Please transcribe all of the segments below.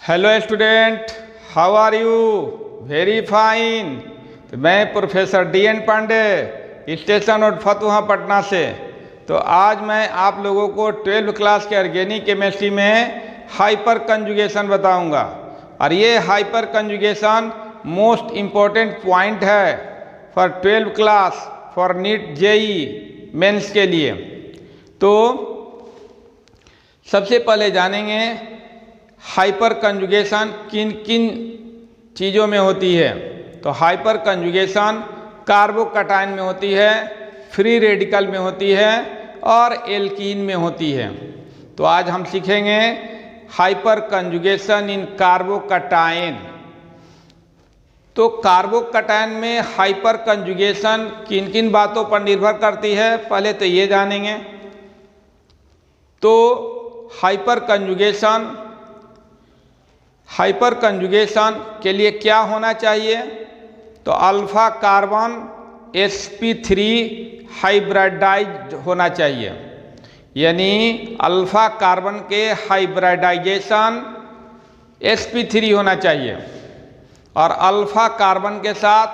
Hello student, how are you? Very fine. तो मैं professor DN Pandey, station road Fatuha Patna से। तो आज मैं आप लोगों को 12वीं क्लास के ऑर्गेनिक केमिस्ट्री में हाइपर कंजुगेशन बताऊंगा। और ये hyper conjugation most important point है फॉर 12वीं class, for NEET JEE mains के लिए। तो सबसे पहले जानेंगे हाइपर कंजुगेशन किन किन चीज़ों में होती है। तो हाइपर कंजुगेशन कार्बोकैटायन में होती है, फ्री रेडिकल में होती है और एल्कीन में होती है। तो आज हम सीखेंगे हाइपर कंजुगेशन इन कार्बोकैटायन। तो कार्बोकैटायन में हाइपर कंजुगेशन किन किन बातों पर निर्भर करती है, पहले तो ये जानेंगे। तो हाइपर कंजुगेशन के लिए क्या होना चाहिए? तो अल्फा कार्बन sp3 हाइब्रिडाइज्ड होना चाहिए, यानी अल्फा कार्बन के हाइब्रिडाइजेशन sp3 होना चाहिए और अल्फा कार्बन के साथ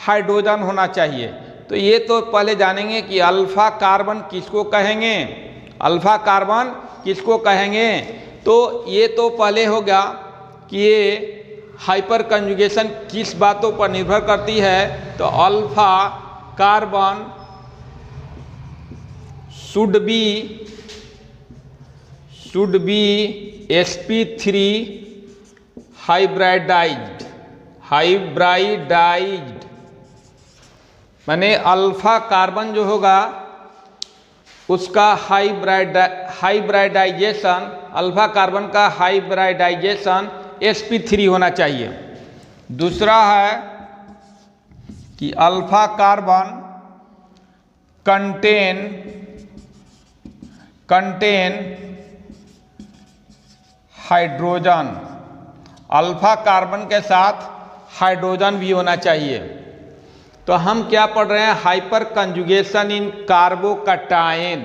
हाइड्रोजन होना चाहिए। तो ये तो पहले जानेंगे कि अल्फा कार्बन किसको कहेंगे, अल्फा कार्बन किसको कहेंगे। तो ये तो पहले होगा कि ये हाइपर कंजुगेशन किस बातों पर निर्भर करती है। तो alpha carbon should be sp3 hybridized माने अल्फा कार्बन जो होगा उसका हाइब्रिडाइजेशन, अल्फा कार्बन का हाइब्रिडाइजेशन sp3 होना चाहिए। दूसरा है कि alpha carbon contain hydrogen, alpha carbon के साथ हाइड्रोजन भी होना चाहिए। तो हम क्या पढ़ रहे हैं? हाइपर कंजुगेशन इन कार्बोकैटायन।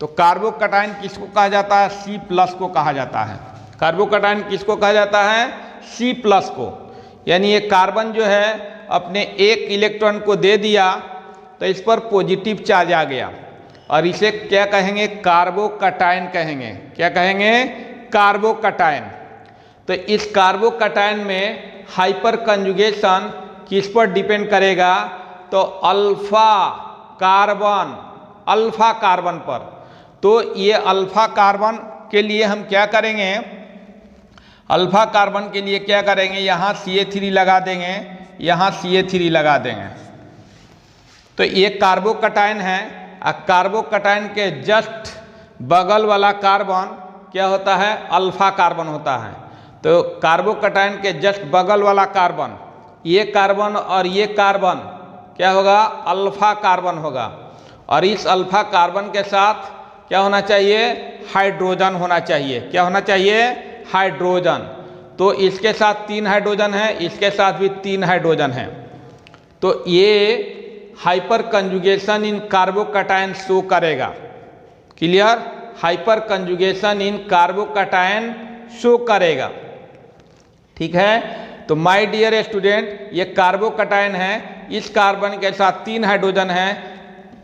तो कार्बोकैटायन किसको कहा जाता है? C+ को कहा जाता है। कार्बोकैटायन किसको कहा जाता है? C+ को। यानी ये कार्बन जो है अपने एक इलेक्ट्रॉन को दे दिया तो इस पर पॉजिटिव चार्ज आ गया और इसे क्या कहेंगे? कार्बोकैटायन कहेंगे। क्या कहेंगे? कार्बोकैटायन। तो इस कार्बोकैटायन में हाइपर कंजुगेशन किस पर डिपेंड करेगा? तो अल्फा कार्बन पर। तो ये अल्फा कार्बन के लिए हम क्या करेंगे? अल्फा कार्बन के लिए क्या करेंगे? यहाँ Ca3 लगा देंगे, यहाँ Ca3 लगा देंगे। तो ये कार्बोकैटायन है। कार्बोकैटायन के जस्ट बगल वाला कार्बन क्या होता है? अल्फा कार्बन होता है। तो कार्बोकैटायन के जस्ट बगल वाला कार्बन, ये कार्बन और ये कार्बन क्या होगा? अल्फा कार्बन होगा। और इस अल्फा कार्बन के साथ क्या होना चाहिए? हाइड्रोजन होना चाहिए। क्या होना चाहिए? हाइड्रोजन। तो इसके साथ 3 हाइड्रोजन है, इसके साथ भी 3 हाइड्रोजन है। तो ये हाइपर कंजुगेशन इन कार्बोकैटायन शो करेगा। क्लियर? हाइपर कंजुगेशन इन कार्बोकैटायन शो करेगा। ठीक है। तो माय डियर स्टूडेंट, ये कार्बोकैटायन है, इस कार्बन के साथ 3 हाइड्रोजन है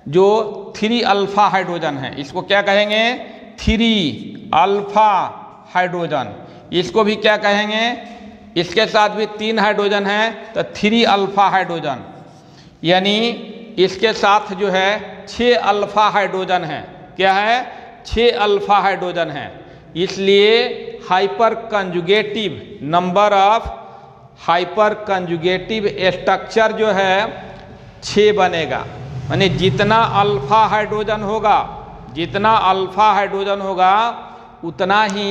जो 3 अल्फा हाइड्रोजन है। इसको क्या कहेंगे? 3 अल्फा हाइड्रोजन। इसको भी क्या कहेंगे? इसके साथ भी 3 हाइड्रोजन है तो 3 अल्फा हाइड्रोजन। यानी इसके साथ जो है 6 अल्फा हाइड्रोजन है। क्या है? 6 अल्फा हाइड्रोजन है। इसलिए hyper conjugative number of hyper conjugative structure जो है 6 बनेगा। यानी जितना अल्फा हाइड्रोजन होगा उतना ही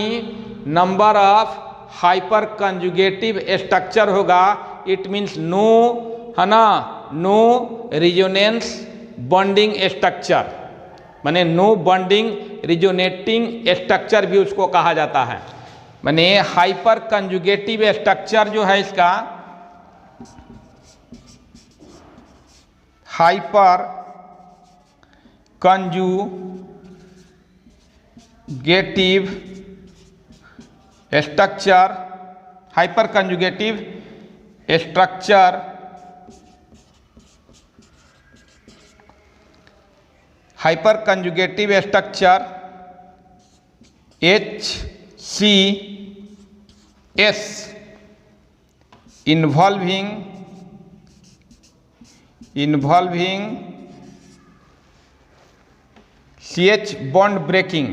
number of hyper conjugative structure होगा। इट मीन्स नो, है ना, नो रिजोनेंस बॉन्डिंग स्ट्रक्चर, माने नो बॉन्डिंग रिजोनेटिंग स्ट्रक्चर भी उसको कहा जाता है। माने हाइपर कंजुगेटिव स्ट्रक्चर जो है इसका, hyper conjugative structure, hyper conjugative structure HCS involving CH bond breaking,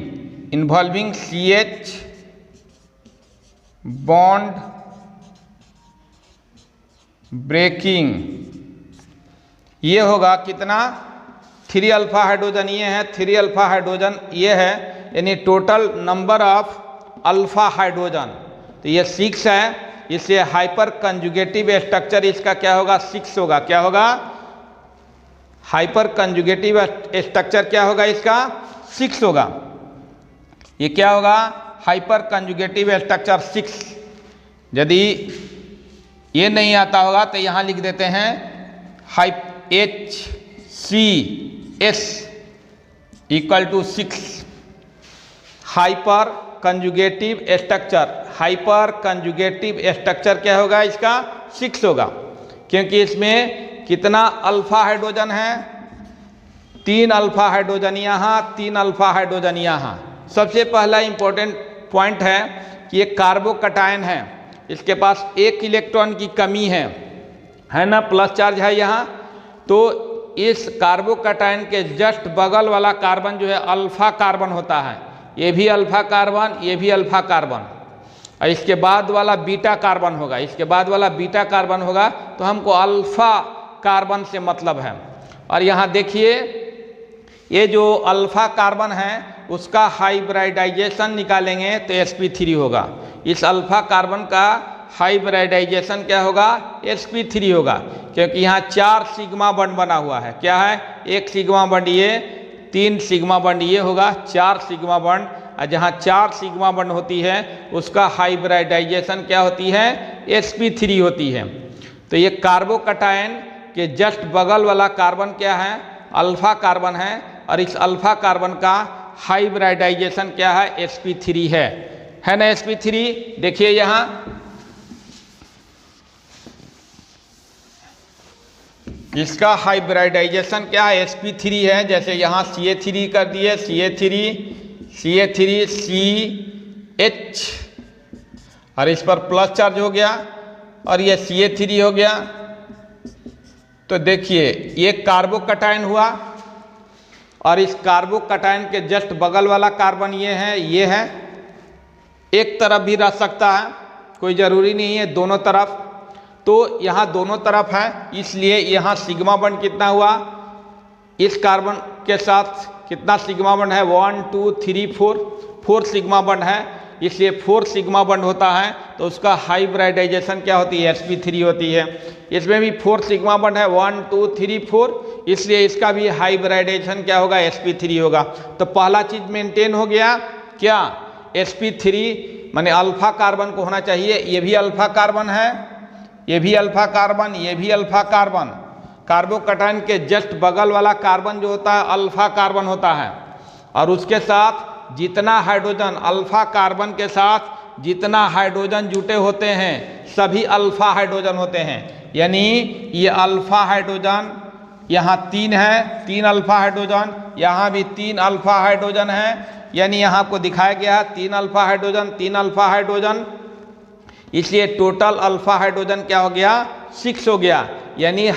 ये होगा कितना, 3 अल्फा हाइड्रोजन ये है, 3 अल्फा हाइड्रोजन ये है, यानी total number of alpha hydrogen तो ये 6 है। इसलिए हाइपर कंजुगेटिव स्ट्रक्चर इसका क्या होगा, 6 होगा। क्या होगा, हाइपर कंजुगेटिव स्ट्रक्चर क्या होगा इसका, 6 होगा। ये क्या होगा, हाइपर कंजुगेटिव स्ट्रक्चर 6। यदि ये नहीं आता होगा तो यहाँ लिख देते हैं HCS equal to 6 hyper conjugative structure. Hyper conjugative structure क्या होगा इसका, 6 होगा, क्योंकि इसमें कितना अल्फा हाइड्रोजन है, 3 अल्फा हाइड्रोजन यहाँ, 3 अल्फा हाइड्रोजन यहाँ। सबसे पहला इंपॉर्टेंट पॉइंट है कि ये कार्बोकटायन है, इसके पास 1 इलेक्ट्रॉन की कमी है ना, प्लस चार्ज है यहाँ। तो इस कार्बोकटायन के जस्ट बगल वाला कार्बन जो है अल्फा कार्बन होता है, ये भी अल्फा कार्बन, ये भी अल्फा कार्बन, और इसके बाद वाला बीटा कार्बन होगा, इसके बाद वाला बीटा कार्बन होगा। तो हमको अल्फा कार्बन से मतलब है। और यहाँ देखिए ये जो अल्फा कार्बन है उसका हाइब्रिडाइजेशन निकालेंगे तो sp3 होगा। इस अल्फा कार्बन का हाइब्रिडाइजेशन क्या होगा, sp3 होगा, क्योंकि यहाँ 4 सिग्मा बॉन्ड बना हुआ है। क्या है, 1 सिग्मा बॉन्ड ये, 3 सिग्मा बॉन्ड ये होगा, 4 सिग्मा बॉन्ड। और जहाँ 4 सिग्मा बॉन्ड होती है उसका हाइब्रिडाइजेशन क्या होती है, sp3 होती है। तो ये कार्बोकटायन के जस्ट बगल वाला कार्बन क्या है, अल्फा कार्बन है, और इस अल्फा कार्बन का हाइब्रिडाइजेशन क्या है, sp3 है ना, sp3। देखिए यहाँ इसका हाइब्रिडाइजेशन क्या है, sp3 है। जैसे यहाँ Ca3 कर दिए, CH, और इस पर प्लस चार्ज हो गया, और ये Ca3 हो गया। तो देखिए ये कार्बोकटायन हुआ, और इस कार्बोकटायन के जस्ट बगल वाला कार्बन ये है। एक तरफ भी रह सकता है, कोई ज़रूरी नहीं है दोनों तरफ। तो यहाँ दोनों तरफ है, इसलिए यहाँ सिग्मा बॉन्ड कितना हुआ, इस कार्बन के साथ कितना सिग्मा बॉन्ड है, 1 2 3 4 सिग्मा बॉन्ड है, इसलिए 4 सिग्मा बॉन्ड होता है। तो उसका हाइब्रिडाइजेशन क्या होती है, sp3 होती है। इसमें भी 4 सिग्मा बॉन्ड है, 1 2 3 4, इसलिए इसका भी हाइब्रिडाइजेशन क्या होगा, sp3 होगा। तो पहला चीज मेंटेन हो गया क्या, sp3 माने अल्फा कार्बन को होना चाहिए। ये भी अल्फा कार्बन है, ये भी अल्फा कार्बन, ये भी अल्फा कार्बन। कार्बोकटायन के जस्ट बगल वाला कार्बन जो होता है अल्फा कार्बन होता है, और उसके साथ जितना हाइड्रोजन, अल्फा कार्बन के साथ जितना हाइड्रोजन जुटे होते हैं सभी अल्फा हाइड्रोजन होते हैं। यानी ये अल्फा हाइड्रोजन यहाँ 3 है, 3 अल्फा हाइड्रोजन, यहाँ भी 3 अल्फा हाइड्रोजन है। यानी यहाँ आपको दिखाया गया 3 अल्फा हाइड्रोजन, 3 अल्फा हाइड्रोजन, इसलिए टोटल अल्फा हाइड्रोजन क्या हो गया, 6 हो गया। यानी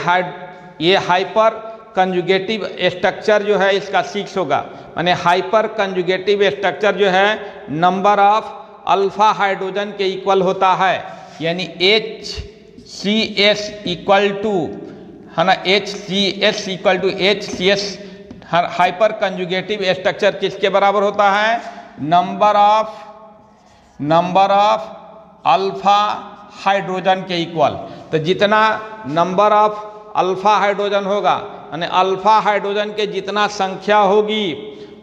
ये हाइपर कंजुगेटिव स्ट्रक्चर जो है इसका 6 होगा। माने हाइपर कंजुगेटिव स्ट्रक्चर जो है नंबर ऑफ अल्फा हाइड्रोजन के इक्वल होता है। यानी HCS इक्वल टू है ना, HCS equal to HCS hyper conjugative structure किसके बराबर होता है, नंबर ऑफ अल्फा हाइड्रोजन के इक्वल। तो जितना नंबर ऑफ अल्फा हाइड्रोजन होगा यानी अल्फा हाइड्रोजन के जितना संख्या होगी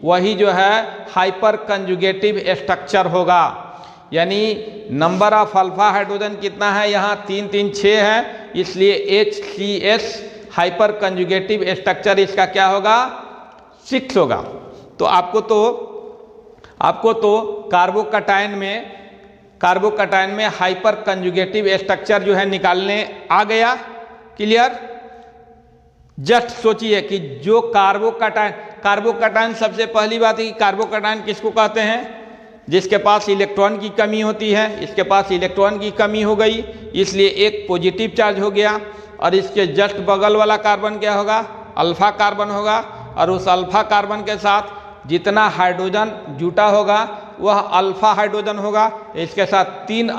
वही जो है हाइपर कंजुगेटिव स्ट्रक्चर होगा। यानी नंबर ऑफ अल्फा हाइड्रोजन कितना है, यहाँ 3 3 6 है, इसलिए HCS हाइपर कंजुगेटिव स्ट्रक्चर इसका क्या होगा, 6 होगा। तो आपको तो कार्बोकटायन में कार्बोकैटायन में हाइपर कंजुगेटिव स्ट्रक्चर जो है निकालने आ गया। क्लियर? जस्ट सोचिए कि जो कार्बोकैटायन सबसे पहली बात है कि कार्बोकैटायन किसको कहते हैं? जिसके पास इलेक्ट्रॉन की कमी होती है। इसके पास इलेक्ट्रॉन की कमी हो गई, इसलिए एक पॉजिटिव चार्ज हो गया, और इसके जस्ट बगल वाला कार्बन क्या होगा? अल्फा कार्बन होगा, और उस अल्फा कार्बन के साथ जितना हाइड्रोजन जुटा होगा वह अल्फा हाइड्रोजन होगा। इसके साथ 3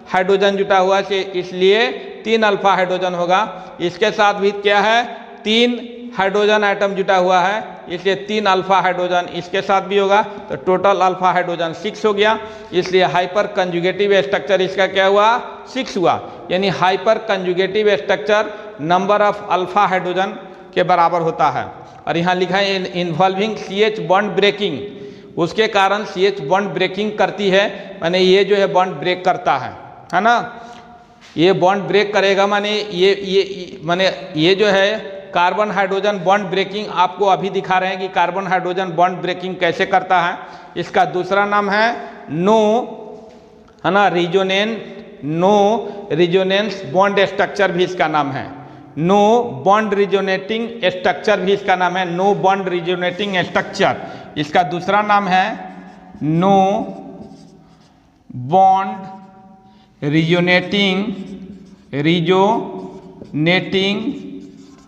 हाइड्रोजन जुटा हुआ है, इसलिए 3 अल्फा हाइड्रोजन होगा। इसके साथ भी क्या है? 3 हाइड्रोजन एटम जुटा हुआ है, इसलिए 3 अल्फा हाइड्रोजन इसके साथ भी होगा, तो टोटल अल्फा हाइड्रोजन 6 हो गया। इसलिए हाइपर कंजुगेटिव स्ट्रक्चर इसका क्या हुआ? 6 हुआ। यानी hyper conjugative structure number of alpha hydrogen के बराबर होता है। और यहाँ लिखा है इन्वॉल्विंग CH बॉन्ड ब्रेकिंग, उसके कारण CH बॉन्ड ब्रेकिंग करती है, माने ये जो है बॉन्ड ब्रेक करता है ना? ये बॉन्ड ब्रेक करेगा, माने ये जो है कार्बन हाइड्रोजन बॉन्ड ब्रेकिंग आपको अभी दिखा रहे हैं कि कार्बन हाइड्रोजन बॉन्ड ब्रेकिंग कैसे करता है। इसका दूसरा नाम है नो, है ना, नो रिजोनेंस बॉन्ड स्ट्रक्चर भी इसका नाम है। नो बॉन्ड रिजोनेटिंग स्ट्रक्चर भी इसका नाम है, नो बॉन्ड रिजोनेटिंग स्ट्रक्चर। इसका दूसरा नाम है नो बॉन्ड रिजोनेटिंग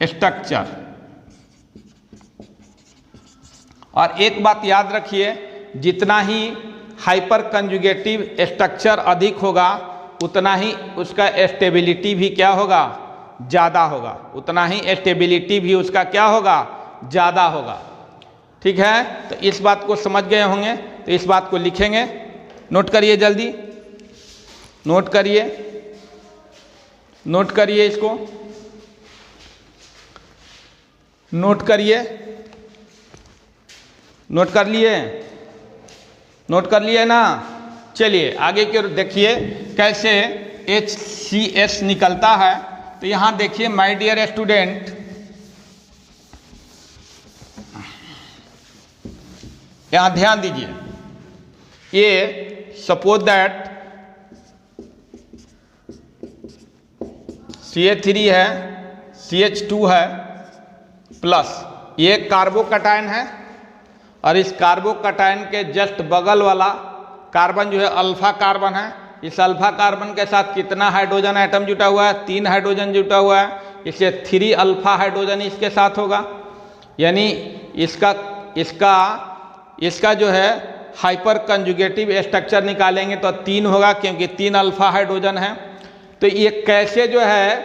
स्ट्रक्चर। और एक बात याद रखिए, जितना ही हाइपर कंजुगेटिव स्ट्रक्चर अधिक होगा उतना ही उसका स्टेबिलिटी भी क्या होगा? ज़्यादा होगा। उतना ही स्टेबिलिटी भी उसका क्या होगा? ज़्यादा होगा। ठीक है, तो इस बात को समझ गए होंगे, तो इस बात को लिखेंगे, नोट करिए, जल्दी नोट करिए, नोट करिए, इसको नोट करिए। नोट कर लिए? नोट कर लिए ना? चलिए आगे की ओर देखिए कैसे HCS निकलता है। तो यहां देखिए माय डियर स्टूडेंट, यहां ध्यान दीजिए, ये सपोज दैट CH3 है, CH2 है प्लस, ये कार्बोकैटायन है, और इस कार्बोकैटायन के जस्ट बगल वाला कार्बन जो है अल्फा कार्बन है। इस अल्फा कार्बन के साथ कितना हाइड्रोजन एटम जुटा हुआ है? 3 हाइड्रोजन जुटा हुआ है, इसलिए 3 अल्फा हाइड्रोजन इसके साथ होगा। यानी इसका जो है हाइपर कंजुगेटिव स्ट्रक्चर निकालेंगे तो 3 होगा, क्योंकि 3 अल्फा हाइड्रोजन है। तो ये कैसे जो है,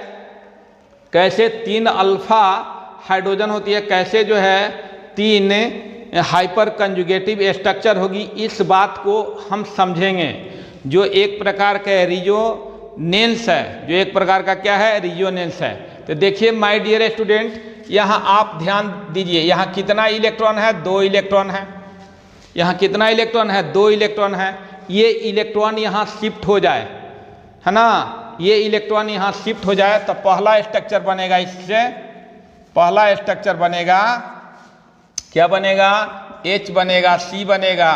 कैसे 3 अल्फा हाइड्रोजन होती है, कैसे जो है 3 हाइपर कंजुगेटिव स्ट्रक्चर होगी, इस बात को हम समझेंगे। जो एक प्रकार का रिजोनेंस है, जो एक प्रकार का क्या है? रिजोनेंस है। तो देखिए माय डियर स्टूडेंट, यहाँ आप ध्यान दीजिए, यहाँ कितना इलेक्ट्रॉन है? 2 इलेक्ट्रॉन है। यहाँ कितना इलेक्ट्रॉन है? 2 इलेक्ट्रॉन है। ये इलेक्ट्रॉन यहाँ शिफ्ट हो जाए, है ना, ये इलेक्ट्रॉन यहाँ शिफ्ट हो जाए तो पहला स्ट्रक्चर बनेगा, इससे पहला स्ट्रक्चर बनेगा, क्या बनेगा? H बनेगा, C बनेगा,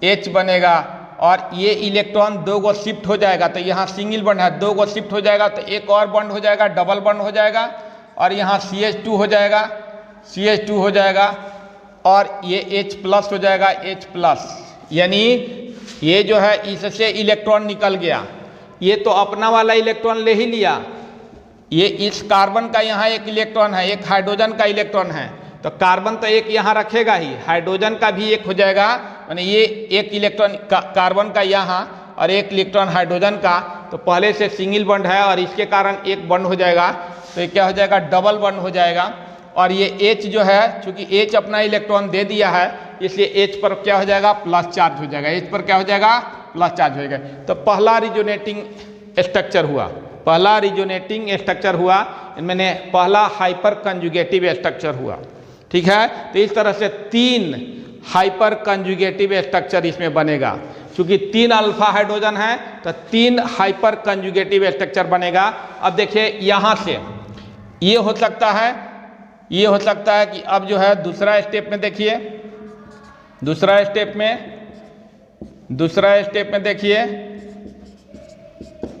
H बनेगा, और ये इलेक्ट्रॉन 2 को शिफ्ट हो जाएगा, तो यहाँ सिंगल बॉन्ड है, 2 को शिफ्ट हो जाएगा तो एक और बॉन्ड हो जाएगा, डबल बॉन्ड हो जाएगा, और यहाँ CH2 हो जाएगा, CH2 हो जाएगा, और ये H प्लस हो जाएगा, H प्लस। यानी ये जो है इससे इलेक्ट्रॉन निकल गया, ये तो अपना वाला इलेक्ट्रॉन ले ही लिया। ये इस कार्बन का यहाँ एक इलेक्ट्रॉन है, एक हाइड्रोजन का इलेक्ट्रॉन है, तो कार्बन तो एक यहाँ रखेगा ही, हाइड्रोजन का भी एक हो जाएगा, यानी ये एक इलेक्ट्रॉन कार्बन का यहाँ और एक इलेक्ट्रॉन हाइड्रोजन का, तो पहले से सिंगल बॉन्ड है और इसके कारण एक बॉन्ड हो जाएगा, तो ये क्या हो जाएगा? डबल बॉन्ड हो जाएगा। और ये H जो है, चूंकि H अपना इलेक्ट्रॉन दे दिया है, इसलिए H पर क्या हो जाएगा? प्लस चार्ज हो जाएगा। H पर क्या हो जाएगा? प्लस चार्ज हो जाएगा। तो पहला रिजोनेटिंग स्ट्रक्चर हुआ, पहला रिजोनेटिंग स्ट्रक्चर हुआ, मैंने पहला हाइपर कंजुगेटिव स्ट्रक्चर हुआ। ठीक है, तो इस तरह से 3 हाइपर कंजुगेटिव स्ट्रक्चर इसमें बनेगा। क्योंकि 3 अल्फा हाइड्रोजन है तो 3 हाइपर कंजुगेटिव स्ट्रक्चर बनेगा। अब देखिए यहाँ से ये हो सकता है, ये हो सकता है कि अब जो है दूसरा स्टेप में देखिए, दूसरा स्टेप में देखिए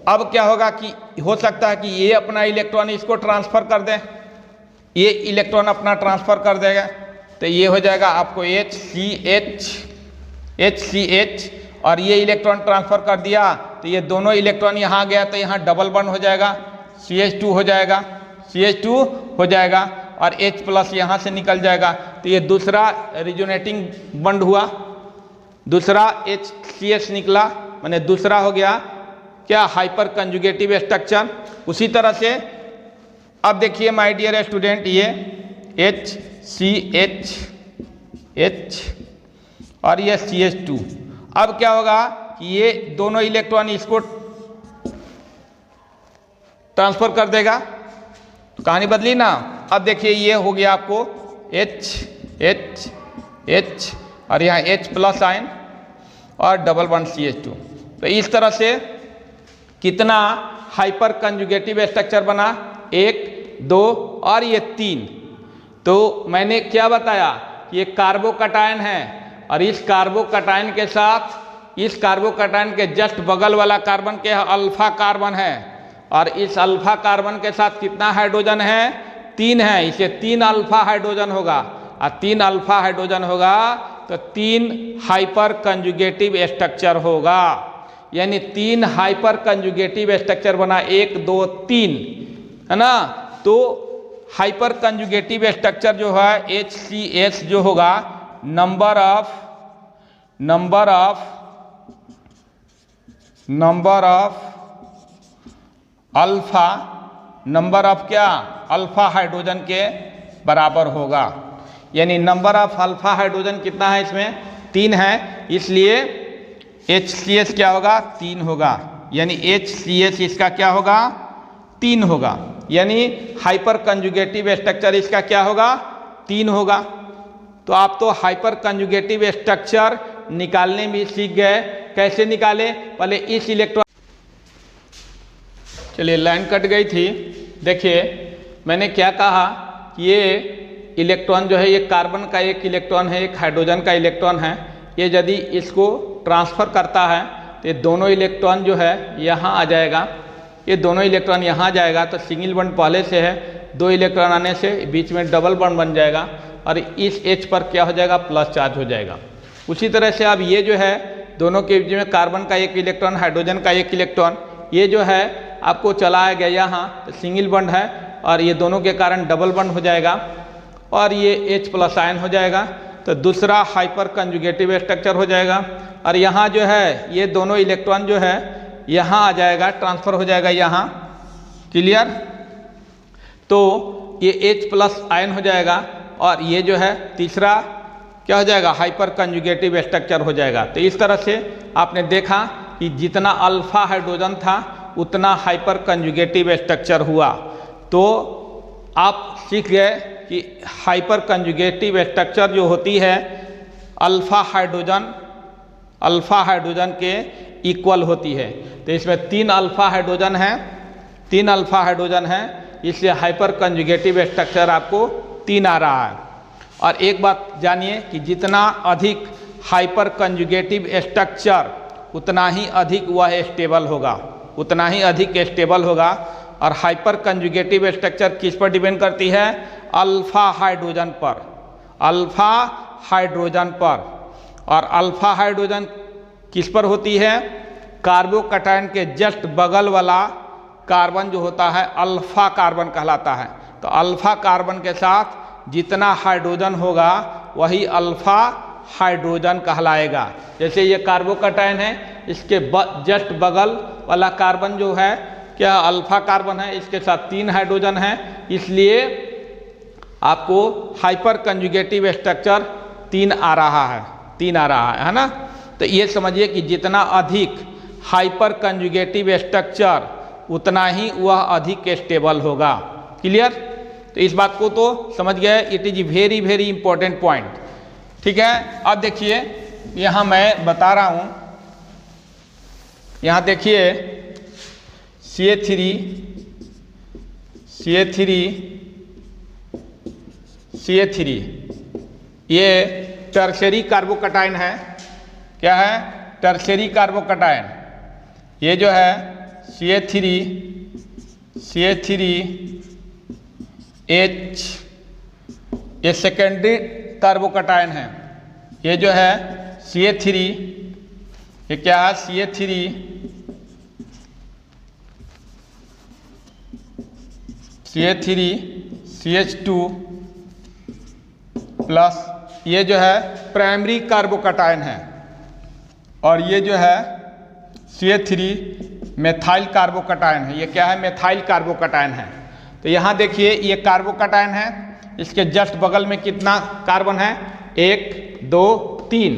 अब क्या होगा कि हो सकता है कि ये अपना इलेक्ट्रॉन इसको ट्रांसफ़र कर दे, ये इलेक्ट्रॉन अपना ट्रांसफ़र कर देगा, तो ये हो जाएगा आपको HCH और ये इलेक्ट्रॉन ट्रांसफ़र कर दिया तो ये दोनों इलेक्ट्रॉन यहाँ गया तो यहाँ डबल बॉन्ड हो जाएगा, CH2 हो जाएगा, CH2 हो जाएगा और H+ यहाँ से निकल जाएगा, तो ये दूसरा रिजोनेटिंग बॉन्ड हुआ, दूसरा HCH निकला, माने दूसरा हो गया क्या हाइपर कंजुगेटिव स्ट्रक्चर। उसी तरह से अब देखिए माय डियर स्टूडेंट, ये HCH और ये CH2, अब क्या होगा कि ये दोनों इलेक्ट्रॉन इसको ट्रांसफर कर देगा, तो कहानी बदली ना। अब देखिए ये हो गया आपको H और यहाँ H+ आयन और डबल बॉन्ड CH2। तो इस तरह से कितना हाइपर कंजुगेटिव स्ट्रक्चर बना, 1 2 और ये 3। तो मैंने क्या बताया कि ये कार्बोकटायन है और इस कार्बोकटायन के साथ इस कार्बोकटायन के जस्ट बगल वाला कार्बन क्या है, अल्फा कार्बन है, और इस अल्फा कार्बन के साथ कितना हाइड्रोजन है, 3 है, इसे 3 अल्फा हाइड्रोजन होगा, और 3 अल्फा हाइड्रोजन होगा तो 3 हाइपर कंजुगेटिव स्ट्रक्चर होगा, यानी 3 हाइपर कंजुगेटिव स्ट्रक्चर बना, 1 2 3, है ना। तो हाइपर कंजुगेटिव स्ट्रक्चर जो है HCS जो होगा, number of alpha, number of क्या, अल्फा हाइड्रोजन के बराबर होगा, यानी नंबर ऑफ अल्फा हाइड्रोजन कितना है इसमें, 3 है, इसलिए HCS क्या होगा, 3 होगा, यानी HCS इसका क्या होगा, 3 होगा, यानी हाइपर कंजुगेटिव स्ट्रक्चर इसका क्या होगा, 3 होगा। तो आप तो हाइपर कंजुगेटिव स्ट्रक्चर निकालने भी सीख गए, कैसे निकाले, पहले इस इलेक्ट्रॉन, चलिए लाइन कट गई थी, देखिए मैंने क्या कहा कि ये इलेक्ट्रॉन जो है ये कार्बन का एक इलेक्ट्रॉन है, एक हाइड्रोजन का इलेक्ट्रॉन है, ये यदि इसको ट्रांसफ़र करता है तो ये दोनों इलेक्ट्रॉन जो है यहाँ आ जाएगा, ये दोनों इलेक्ट्रॉन यहाँ जाएगा तो सिंगल बॉन्ड पहले से है, 2 इलेक्ट्रॉन आने से बीच में डबल बॉन्ड बन जाएगा और इस H पर क्या हो जाएगा, प्लस चार्ज हो जाएगा। उसी तरह से अब ये जो है दोनों के बीच में कार्बन का एक इलेक्ट्रॉन, हाइड्रोजन का एक इलेक्ट्रॉन, ये जो है आपको चलाया गया यहाँ तो सिंगल बॉन्ड है और ये दोनों के कारण डबल बॉन्ड हो जाएगा और ये H+ आयन हो जाएगा, तो दूसरा हाइपर कंजुगेटिव स्ट्रक्चर हो जाएगा। और यहाँ जो है ये दोनों इलेक्ट्रॉन जो है यहाँ आ जाएगा, ट्रांसफ़र हो जाएगा यहाँ, क्लियर। तो ये H+ आयन हो जाएगा और ये जो है तीसरा क्या हो जाएगा, हाइपर कंजुगेटिव स्ट्रक्चर हो जाएगा। तो इस तरह से आपने देखा कि जितना अल्फा हाइड्रोजन था उतना हाइपर कंजुगेटिव स्ट्रक्चर हुआ। तो आप सीख गए कि हाइपर कंजुगेटिव स्ट्रक्चर जो होती है अल्फा हाइड्रोजन के इक्वल होती है। तो इसमें 3 अल्फा हाइड्रोजन है, 3 अल्फा हाइड्रोजन है, इसलिए हाइपर कंजुगेटिव स्ट्रक्चर आपको 3 आ रहा है। और एक बात जानिए कि जितना अधिक हाइपर कंजुगेटिव स्ट्रक्चर उतना ही अधिक वह स्टेबल होगा, उतना ही अधिक स्टेबल होगा। और हाइपर कंजुगेटिव स्ट्रक्चर किस पर डिपेंड करती है, अल्फा हाइड्रोजन पर, अल्फा हाइड्रोजन पर। और अल्फा हाइड्रोजन किस पर होती है, कार्बोकटायन के जस्ट बगल वाला कार्बन जो होता है अल्फा कार्बन कहलाता है। तो अल्फा कार्बन के साथ जितना हाइड्रोजन होगा वही अल्फा हाइड्रोजन कहलाएगा। जैसे ये कार्बोकटायन है, इसके जस्ट बगल वाला कार्बन जो है क्या अल्फा कार्बन है, इसके साथ 3 हाइड्रोजन है, इसलिए आपको हाइपर कंजुगेटिव स्ट्रक्चर 3 आ रहा है, 3 आ रहा है ना। तो ये समझिए कि जितना अधिक हाइपर कंजुगेटिव स्ट्रक्चर उतना ही वह अधिक स्टेबल होगा, क्लियर। तो इस बात को तो समझ गए, it is very very important point, ठीक है। अब देखिए यहाँ मैं बता रहा हूँ, यहाँ देखिए CH3 ये टर्शियरी कार्बोकटायन है, क्या है, टर्शियरी कार्बोकटायन। ये जो है CH ये सेकेंडरी कार्बोकटायन है। ये जो है CH3 ये क्या है CH3 CH2 प्लस ये जो है प्राइमरी कार्बोकटायन है और ये जो है CH3 मेथाइल कार्बोकटायन है। ये क्या है? मेथाइल कार्बोकटायन है। तो यहाँ देखिए ये कार्बोकटायन है, इसके जस्ट बगल में कितना कार्बन है? 1 2 3।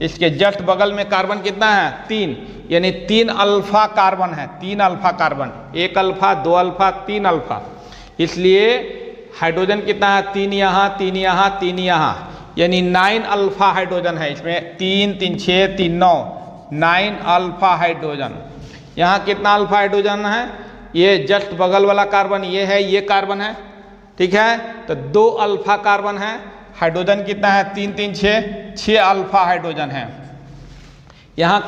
इसके जस्ट बगल में कार्बन कितना है? 3, यानी 3 अल्फा कार्बन है। 3 alpha carbon, 1 alpha 2 alpha 3 alpha. इसलिए हाइड्रोजन कितना है? 3 यहाँ 3 यहाँ 3 यहाँ, यानी 9 अल्फा हाइड्रोजन है इसमें। 3 3 6 3 9, 9 अल्फा हाइड्रोजन। यहाँ कितना अल्फा हाइड्रोजन है? ये जस्ट बगल वाला कार्बन ये है, ये कार्बन है, ठीक है। तो 2 अल्फा कार्बन है। हाइड्रोजन कितना है? 3 3 6 अल्फा हाइड्रोजन है। यहाँ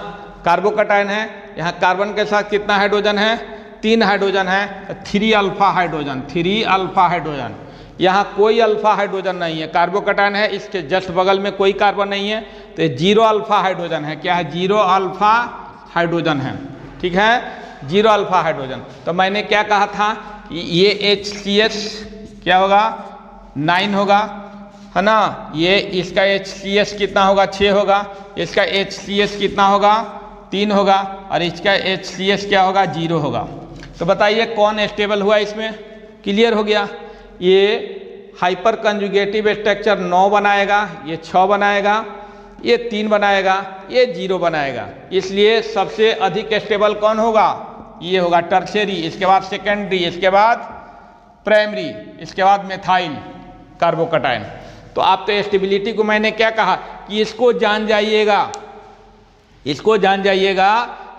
कार्बोकटायन है, यहाँ कार्बन के साथ कितना हाइड्रोजन है? 3 हाइड्रोजन है, 3 अल्फा हाइड्रोजन, 3 अल्फा हाइड्रोजन। यहाँ कोई अल्फा हाइड्रोजन नहीं है, कार्बोकटायन है, इसके जस्ट बगल में कोई कार्बन नहीं है, तो 0 अल्फा हाइड्रोजन है। क्या है? 0 अल्फा हाइड्रोजन है, ठीक है, 0 अल्फा हाइड्रोजन। तो मैंने क्या कहा था कि ये HCS क्या होगा? 9 होगा, है ना। ये इसका HCS कितना होगा? 6 होगा। इसका HCS कितना होगा? 3 होगा। और इसका HCS क्या होगा? 0 होगा। तो बताइए कौन स्टेबल हुआ इसमें? क्लियर हो गया। ये हाइपर कंजुगेटिव स्ट्रक्चर 9 बनाएगा, ये 6 बनाएगा, ये 3 बनाएगा, ये 0 बनाएगा। इसलिए सबसे अधिक स्टेबल कौन होगा? ये होगा टर्शियरी, इसके बाद सेकेंडरी, इसके बाद प्राइमरी, इसके बाद मेथाइल कार्बोकटायन। तो आप तो स्टेबिलिटी को मैंने क्या कहा कि इसको जान जाइएगा, इसको जान जाइएगा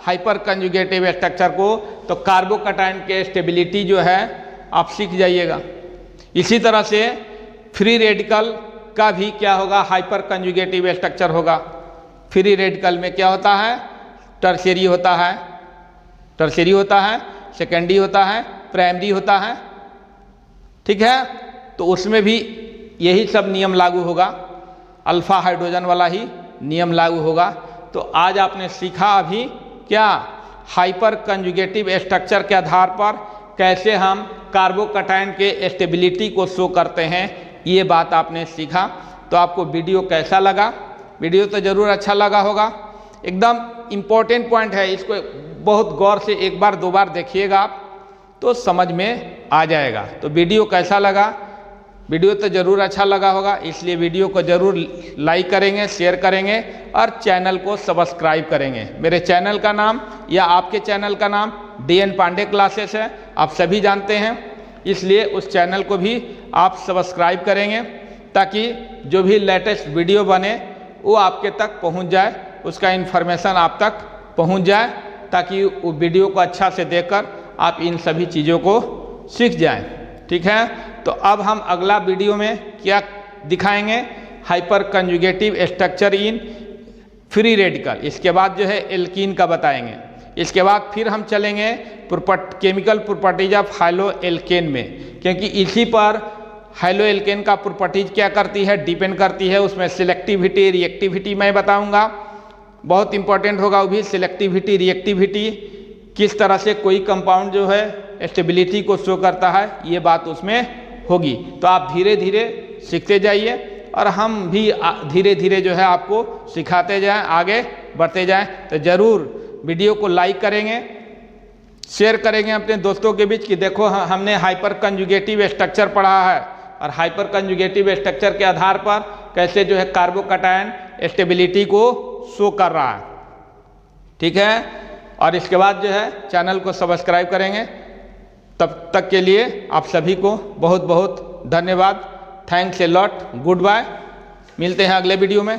हाइपर कंजुगेटिव स्ट्रक्चर को, तो कार्बोकटायन के स्टेबिलिटी जो है आप सीख जाइएगा। इसी तरह से फ्री रेडिकल का भी क्या होगा? हाइपर कंजुगेटिव स्ट्रक्चर होगा। फ्री रेडिकल में क्या होता है? टर्शियरी होता है, टर्शियरी होता है, सेकेंडरी होता है, प्राइमरी होता है, ठीक है। तो उसमें भी यही सब नियम लागू होगा, अल्फा हाइड्रोजन वाला ही नियम लागू होगा। तो आज आपने सीखा अभी क्या? हाइपर कंजुगेटिव स्ट्रक्चर के आधार पर कैसे हम कार्बोकटायन के स्टेबिलिटी को शो करते हैं, ये बात आपने सीखा। तो आपको वीडियो कैसा लगा? वीडियो तो ज़रूर अच्छा लगा होगा। एकदम इम्पोर्टेंट पॉइंट है, इसको बहुत गौर से 1 बार 2 बार देखिएगा आप, तो समझ में आ जाएगा। तो वीडियो कैसा लगा? वीडियो तो ज़रूर अच्छा लगा होगा, इसलिए वीडियो को ज़रूर लाइक करेंगे, शेयर करेंगे और चैनल को सब्सक्राइब करेंगे। मेरे चैनल का नाम या आपके चैनल का नाम DN पांडे क्लासेस है, आप सभी जानते हैं, इसलिए उस चैनल को भी आप सब्सक्राइब करेंगे ताकि जो भी लेटेस्ट वीडियो बने वो आपके तक पहुंच जाए, उसका इन्फॉर्मेशन आप तक पहुंच जाए, ताकि वो वीडियो को अच्छा से देखकर आप इन सभी चीज़ों को सीख जाएं, ठीक है। तो अब हम अगला वीडियो में क्या दिखाएंगे? Hyper conjugative structure in free radical. इसके बाद जो है एल्कीन का बताएंगे। इसके बाद फिर हम चलेंगे chemical properties of halo alkane में, क्योंकि इसी पर हाइलो एल्केन का प्रॉपर्टीज क्या करती है? डिपेंड करती है। उसमें सिलेक्टिविटी, रिएक्टिविटी मैं बताऊंगा, बहुत इंपॉर्टेंट होगा वो भी। सिलेक्टिविटी, रिएक्टिविटी, किस तरह से कोई कंपाउंड जो है स्टेबिलिटी को शो करता है, ये बात उसमें होगी। तो आप धीरे धीरे सीखते जाइए और हम भी धीरे धीरे जो है आपको सिखाते जाएं, आगे बढ़ते जाएं। तो ज़रूर वीडियो को लाइक करेंगे, शेयर करेंगे अपने दोस्तों के बीच कि देखो हमने हाइपर कंजुगेटिव स्ट्रक्चर पढ़ा है और हाइपर कंजुगेटिव स्ट्रक्चर के आधार पर कैसे जो है कार्बोकटायन स्टेबिलिटी को शो कर रहा है, ठीक है। और इसके बाद जो है चैनल को सब्सक्राइब करेंगे। तब तक के लिए आप सभी को बहुत बहुत धन्यवाद। Thanks a lot, good bye. मिलते हैं अगले वीडियो में।